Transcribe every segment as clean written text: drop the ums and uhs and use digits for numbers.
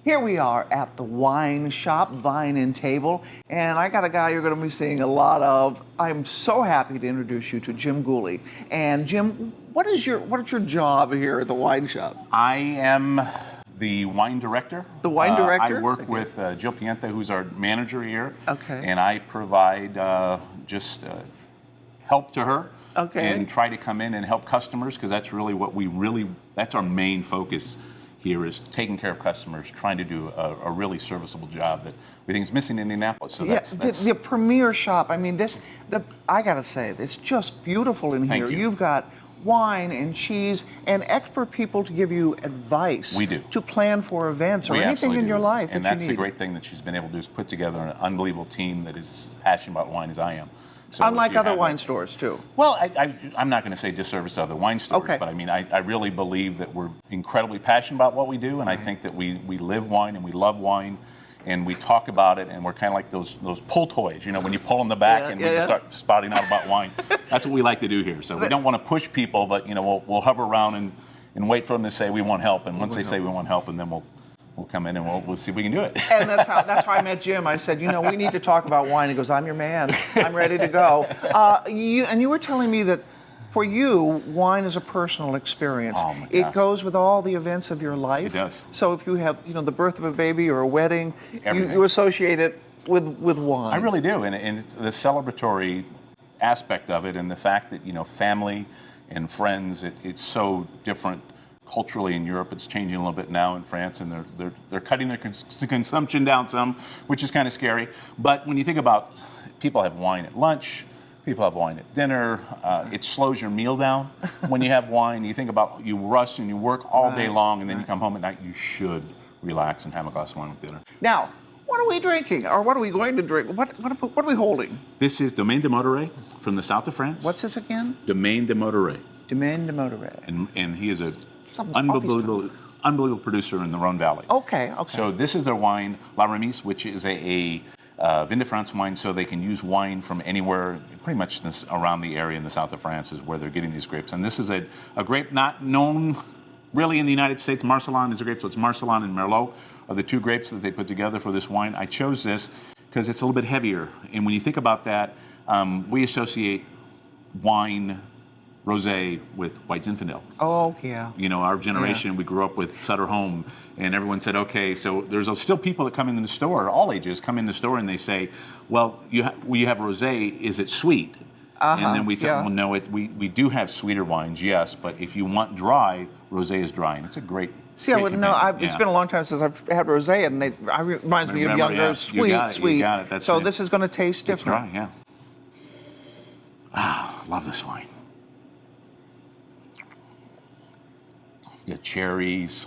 Here we are at the wine shop, Vine and Table, and I got a guy you're going to be seeing a lot of. I'm so happy to introduce you to Jim Gooley. And Jim, what is your job here at the wine shop? I am the wine director. The wine director? I work with Jill Pienta, who's our manager here. Okay. And I provide just help to her. Okay. And try to come in and help customers, because that's really what that's our main focus here, is taking care of customers, trying to do a really serviceable job that we think is missing in Indianapolis. So that's the premier shop. I mean, I gotta say, it's just beautiful in here. Thank you. You've got wine and cheese and expert people to give you advice. We do. To plan for events or anything in your life and that you that's need. the great thing that she's been able to do, is put together an unbelievable team that is as passionate about wine as I am. So unlike other wine stores, too. Well, I'm not going to say disservice to other wine stores, Okay. but I mean, I really believe that we're incredibly passionate about what we do, and I think that we live wine and we love wine, and we talk about it, and we're kind of like those pull toys, you know, when you pull on the back and we just start spouting out about wine. That's what we like to do here. So we don't want to push people, but, you know, we'll hover around and wait for them to say we want help, and once they say we want help, and then we'll come in and we'll see if we can do it. And that's how I met Jim. I said, you know, we need to talk about wine. He goes, I'm your man. I'm ready to go. You were telling me that for you, wine is a personal experience. Oh, my it gosh. goes with all the events of your life. It does. So if you have, you know, the birth of a baby or a wedding, Everything. you associate it with wine. I really do, and it's the celebratory aspect of it, and the fact that, you know, family and friends, it's so different culturally in Europe. It's changing a little bit now in France, and they're cutting their consumption down some, which is kind of scary. But when you think about, people have wine at lunch, people have wine at dinner. It slows your meal down when you have wine. You think about, you rush and you work all day long, and then you come home at night. You should relax and have a glass of wine with dinner. Now, what are we drinking, or what are we going to drink? What are we holding? This is Domaine de Moderay from the south of France. What's this again? Domaine de Moderay. Domaine de Moderay. And he is a Something's unbelievable producer in the Rhone Valley. Okay. So this is their wine, La Remise, which is a Vin de France wine, so they can use wine from anywhere, pretty much around the area in the south of France is where they're getting these grapes. And this is a grape not known really in the United States. Marselan is a grape, so it's Marselan and Merlot are the two grapes that they put together for this wine. I chose this because it's a little bit heavier. And when you think about that, we associate wine, rosé, with White Zinfandel. Oh, yeah. You know, our generation, we grew up with Sutter Home, and everyone said, okay, so there's still people that come in the store, all ages, come in the store and they say, well, you have rosé, is it sweet? And then we say, well, no, we do have sweeter wines, yes, but if you want dry, rosé is dry, and it's a great. See, I wouldn't know. It's been a long time since I've had rosé, and it reminds me of younger, sweet. You got it. That's so it. this is going to taste different. It's dry, love this wine. You got cherries,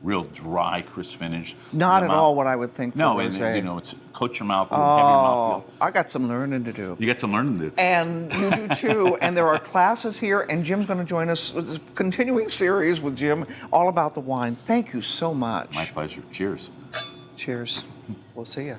real dry, crisp finish. Not at all what I would think. No, for and rosé. you know, it's coats your mouth, a little heavier mouthfeel. I got some learning to do. You got some learning to do. And you do too. And there are classes here, and Jim's going to join us with this continuing series with Jim all about the wine. Thank you so much. My pleasure. Cheers. Cheers. We'll see you.